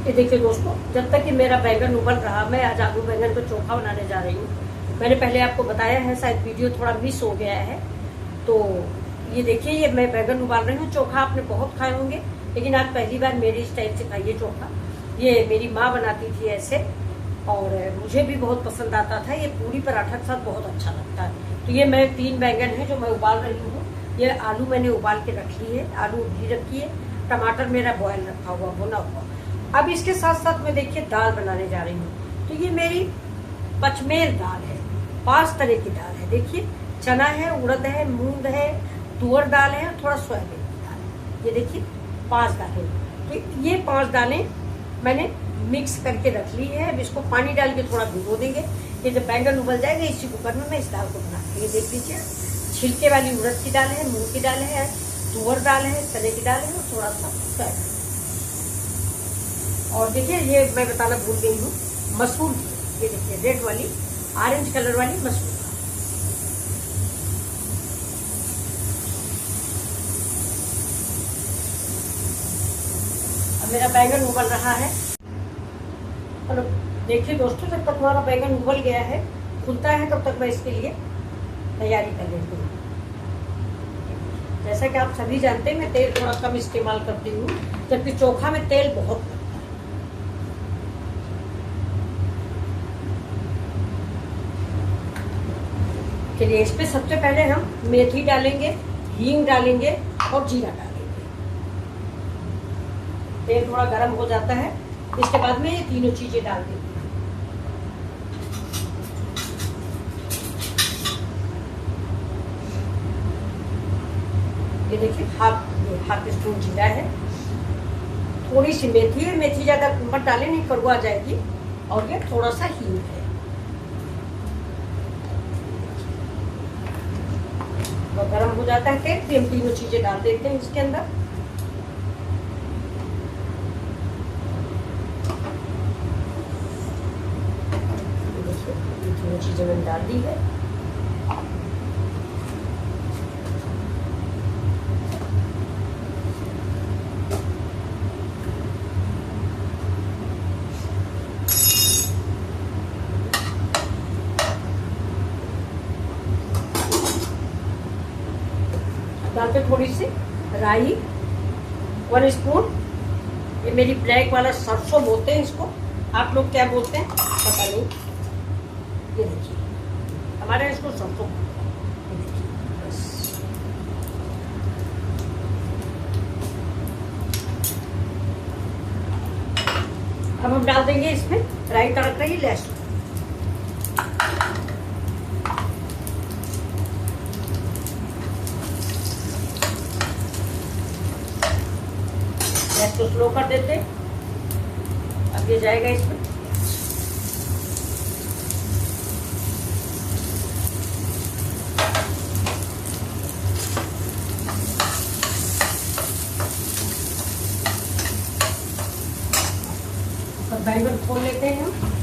ये देखिए दोस्तों, जब तक कि मेरा बैंगन उबल रहा, मैं आज आलू बैंगन का चोखा बनाने जा रही हूँ। मैंने पहले आपको बताया है, शायद वीडियो थोड़ा मिस हो गया है। तो ये देखिए, ये मैं बैंगन उबाल रही हूँ। चोखा आपने बहुत खाए होंगे, लेकिन आज पहली बार मेरी स्टाइल से खाइए चोखा। ये मेरी माँ बनाती थी ऐसे, और मुझे भी बहुत पसंद आता था। ये पूरी पराठा के साथ बहुत अच्छा लगता है। तो ये मैं 3 बैंगन है जो मैं उबाल रही हूँ। ये आलू मैंने उबाल के रख ली है, आलू भी रखी है, टमाटर मेरा बॉयल रखा हुआ भुना हुआ। अब इसके साथ साथ मैं देखिए दाल बनाने जा रही हूँ। तो ये मेरी पचमेल दाल है, 5 तरह की दाल है। देखिए, चना है, उड़द है, मूंग है, तुअर दाल है और थोड़ा सोयाबीन की दाल है। ये देखिए 5 दालें। तो ये 5 दालें मैंने मिक्स करके रख ली है। अब इसको पानी डाल के थोड़ा भिगो देंगे। ये जब बैंगन उबल जाएगा, इसी कुकर में मैं इस दाल को बना के देख लीजिए। छिलके वाली उड़द की दाल है, मूंग की दाल है, तुअर दाल है, चने की दाल है और थोड़ा सा सोयाबीन। और देखिए, ये मैं बताना भूल गई हूँ, मसूर की। ये देखिए रेड वाली, ऑरेंज कलर वाली मसूर। अब मेरा बैंगन उबल रहा है। और देखिए दोस्तों, जब तक हमारा बैंगन उबल गया है, खुलता है, तब तक मैं इसके लिए तैयारी कर लेती हूँ। जैसा कि आप सभी जानते हैं, मैं तेल थोड़ा कम इस्तेमाल करती हूँ, जबकि चोखा में तेल बहुत लगता है। चलिए, इस पे सबसे पहले हम मेथी डालेंगे, हींग डालेंगे और जीरा डालेंगे। तेल थोड़ा गर्म हो जाता है, इसके बाद में ये तीनों चीजें डाल देंगे। ये देखिए हाफ स्पून जीरा है, थोड़ी सी मेथी है। मेथी ज्यादा मत डालें, नहीं कड़वा जाएगी। और ये थोड़ा सा हींग है। और गर्म हो जाता है तेल, फिर हम तीनों चीजें डाल देते हैं इसके अंदर। ये तीनों चीजें मैंने डाल दी है। डालते थोड़ी सी राई, 1 स्पून। ये मेरी ब्लैक वाला सरसों बोलते हैं इसको, आप लोग क्या बोलते हैं पता नहीं। ये देखिए, हमारे यहाँ इसको सरसों बोलते हैं। ये देखिए, बस। अब हम डाल देंगे इसमें राई तड़क रही लहसुन। गैस को स्लो कर देते। अब ये जाएगा इसमें। अब बैंगन खोल लेते हैं हम।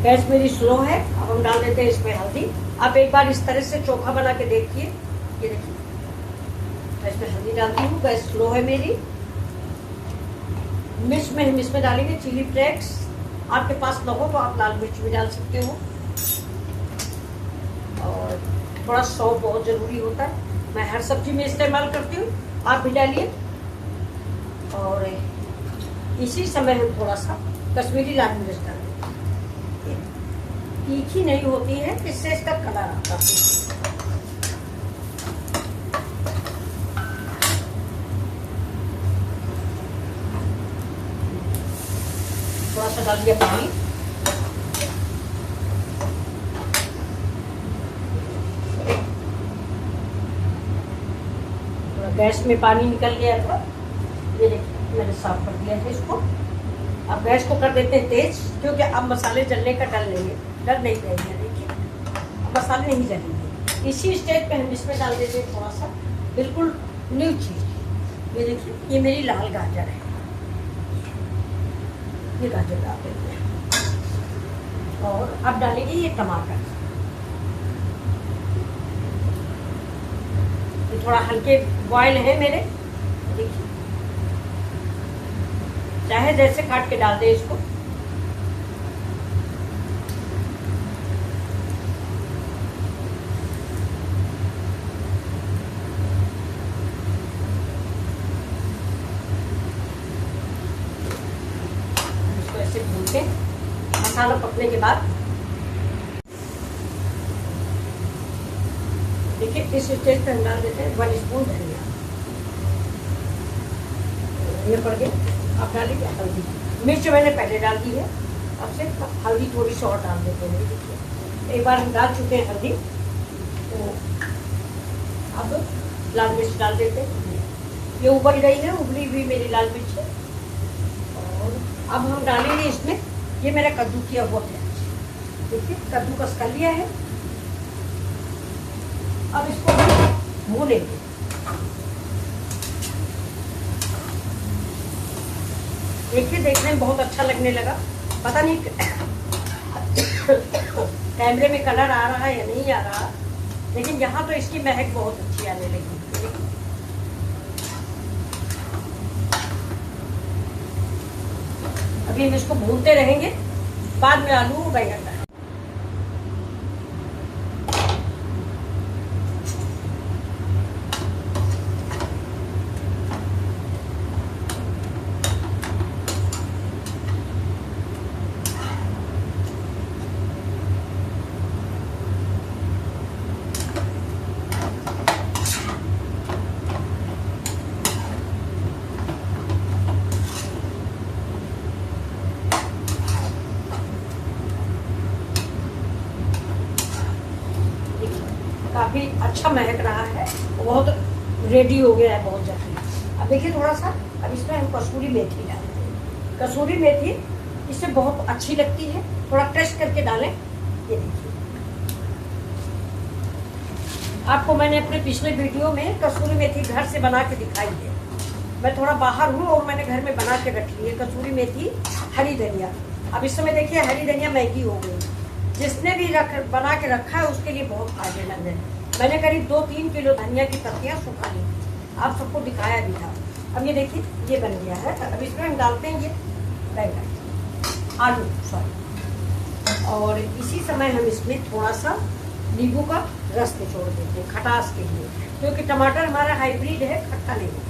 गैस मेरी स्लो है। अब हम डाल देते हैं इसमें हल्दी। आप एक बार इस तरह से चोखा बना के देखिए। ये देखिए, मैं इसमें हल्दी डालती हूँ। गैस स्लो है मेरी। मिर्च में हम इसमें डालेंगे चिली फ्लेक्स। आपके पास न हो तो आप लाल मिर्च भी डाल सकते हो। और थोड़ा सौंफ बहुत जरूरी होता है, मैं हर सब्जी में इस्तेमाल करती हूँ, आप भी डालिए। और इसी समय हम थोड़ा सा कश्मीरी लाल मिर्च डालेंगे। तीखी नहीं होती है, इससे इसका कलर आता है। थोड़ा सा डाल दिया पानी। थोड़ा गैस में पानी निकल गया था, ये देखिए मैंने साफ कर दिया है इसको। अब गैस को कर देते हैं तेज, क्योंकि अब मसाले जलने का डर नहीं रहेगा। देखिए अब मसाले नहीं जलेंगे। इसी स्टेज पे हम इसमें डाल देते हैं थोड़ा सा बिल्कुल न्यू चीज। ये देखिए ये मेरी लाल गाजर है, ये गाजर डाल देते हैं। और अब डालेंगे ये टमाटर, ये थोड़ा हल्के बॉयल है मेरे। देखिए चाहे जैसे काट के डाल दे इसको। इसको ऐसे भून के मसाला पकने के बाद देखिए इस स्टेज पे हम डाल देते हैं 1 स्पून धनिया। ये पड़ गया। अब डालेंगे हल्दी, मिर्च मैंने पहले डाल दी है, अब से हल्दी थोड़ी सी और डाल देते हैं। देखिए एक बार हम डाल चुके हैं हल्दी, तो अब लाल मिर्च डाल देते हैं। ये उबल गई है, उबली हुई मेरी लाल मिर्च है। और अब हम डालेंगे इसमें ये मेरा कद्दू किया हुआ है। देखिए कद्दूकस कर लिया है। अब इसको भूनेंगे। देखिए देखने में बहुत अच्छा लगने लगा। पता नहीं कैमरे में कलर आ रहा है या नहीं आ रहा, लेकिन यहाँ तो इसकी महक बहुत अच्छी आने लगी। अभी हम इसको भूनते रहेंगे, बाद में आलू बैंगन डालेंगे। काफ़ी अच्छा महक रहा है, बहुत रेडी हो गया है बहुत जल्दी। अब देखिए थोड़ा सा अब इसमें हम कसूरी मेथी डालेंगे। कसूरी मेथी इससे बहुत अच्छी लगती है, थोड़ा टेस्ट करके डालें। ये देखिए आपको मैंने अपने पिछले वीडियो में कसूरी मेथी घर से बना के दिखाई है। मैं थोड़ा बाहर हूँ और मैंने घर में बना के रखी है कसूरी मेथी, हरी धनिया। अब इस समय देखिए हरी धनिया महंगी हो गई, जिसने भी बना के रखा है उसके लिए बहुत फायदेमंद है। मैंने करीब 2-3 किलो धनिया की पत्तियां सुखा ली, आप सबको दिखाया भी था। अब ये देखिए ये बन गया है। अब इसमें हम डालते हैं ये बैंगन, आलू सॉरी, और इसी समय हम इसमें थोड़ा सा नींबू का रस निचोड़ देते हैं खटास के लिए, क्योंकि टमाटर हमारा हाइब्रिड है, खट्टा नहीं है।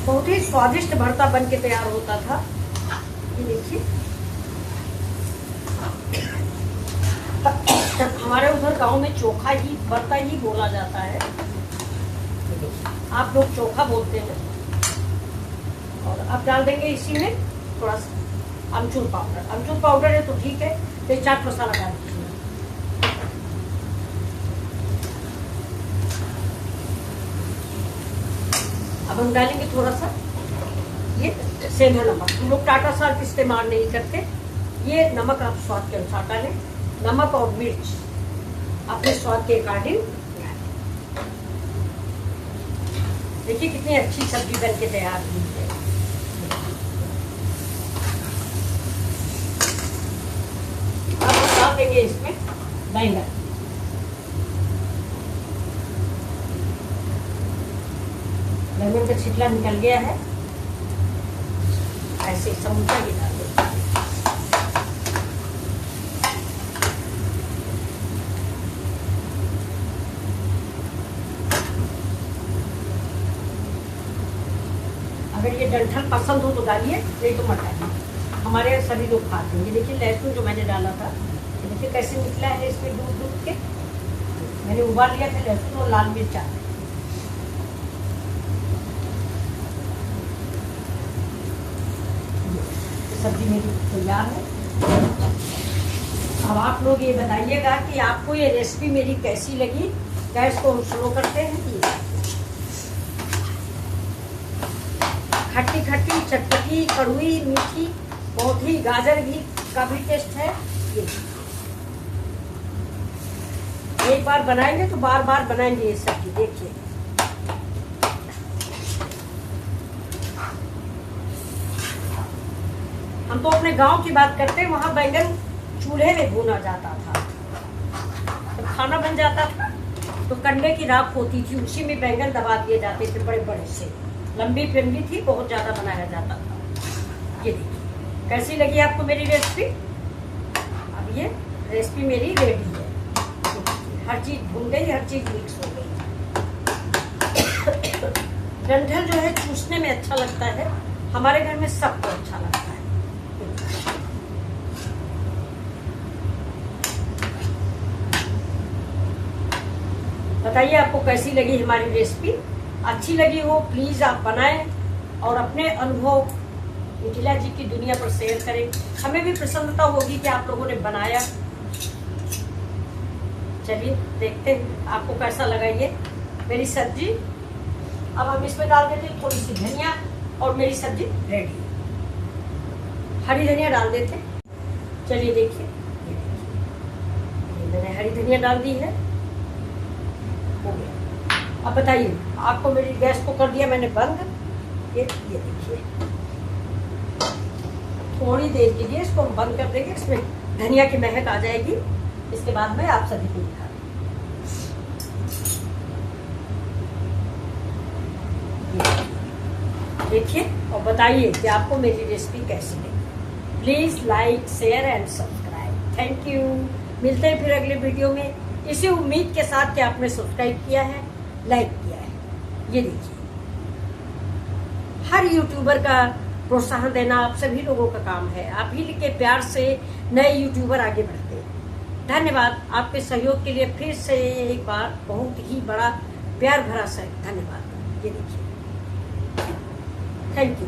बहुत ही स्वादिष्ट भरता बन के तैयार होता था। ये देखिए हमारे उधर गांव में चोखा ही भरता ही बोला जाता है, आप लोग चोखा बोलते हैं। और अब डाल देंगे इसी में थोड़ा सा अमचूर पाउडर। अमचूर पाउडर है तो ठीक है, तो चाट मसाला डाल दीजिए। अब हम डालेंगे थोड़ा सा ये सेंधा नमक। हम लोग टाटा साल्ट इस्तेमाल नहीं करते, ये नमक आप स्वाद के अनुसार डालें। नमक और मिर्च अपने स्वाद के अकॉर्डिंग। देखिए कितनी अच्छी सब्जी बन के तैयार हुई है। अब हम डाल देंगे इसमें बैंगन। बैंगन का छिलका निकल गया है, ऐसे समूचा ही डाल देते हैं। अगर ये डंठल पसंद हो तो डालिए, नहीं तो मत डालिए। हमारे यहाँ सभी लोग खाते हैं। ये देखिए लहसुन जो मैंने डाला था, ये देखिए कैसे निकला है इसमें डूब डूब के। मैंने उबाल लिया था लहसुन और लाल मिर्च। सब्जी मेरी तैयार है। अब आप लोग ये बताइएगा कि आपको ये रेसिपी मेरी कैसी लगी। गैस को हम स्लो करते हैं। तीखी, कड़वी, मीठी, बहुत ही, गाजर भी का भी टेस्ट है। ये एक बार बनाएंगे तो बार बार बनाएंगे ये सब्जी। देखिए हम तो अपने गांव की बात करते हैं, वहां बैंगन चूल्हे में भूना जाता था। तो खाना बन जाता था तो कंडे की राख होती थी, उसी में बैंगन दबा दिए जाते थे, बड़े बड़े से, लंबी लंबी थी, बहुत ज्यादा बनाया जाता था। ये देखिए कैसी लगी आपको मेरी रेसिपी। अब ये रेसिपी मेरी रेडी है, हर चीज भून गई, हर चीज मिक्स हो गई। डंठल जो है चूसने में अच्छा लगता है, हमारे घर में सबको अच्छा लगता है। बताइए आपको कैसी लगी हमारी रेसिपी। अच्छी लगी हो प्लीज आप बनाएं और अपने अनुभव मिथिला जी की दुनिया पर शेयर करें। हमें भी प्रसन्नता होगी कि आप लोगों ने बनाया। चलिए देखते हैं आपको कैसा लगा ये मेरी सब्जी। अब हम इसमें डाल देते हैं थोड़ी सी धनिया और मेरी सब्जी रेडी। हरी धनिया डाल देते। चलिए देखिए मैंने हरी धनिया डाल दी है, हो गया। अब बताइए आपको मेरी गैस को कर दिया मैंने बंद। ये देखिए थोड़ी देर के लिए इसको हम बंद कर देंगे, इसमें धनिया की महक आ जाएगी। इसके बाद में आप सभी को दिखा देखिए और बताइए कि आपको मेरी रेसिपी कैसी लगी। Please like, share and subscribe. Thank you. मिलते हैं फिर अगले वीडियो में, इसी उम्मीद के साथ कि आपने सब्सक्राइब किया है, लाइक किया है। ये देखिए हर यूट्यूबर का प्रोत्साहन देना आप सभी लोगों का काम है। आप ही के प्यार से नए यूट्यूबर आगे बढ़ते हैं। धन्यवाद आपके सहयोग के लिए। फिर से एक बार बहुत ही बड़ा प्यार भरा सा धन्यवाद। ये देखिए थैंक यू।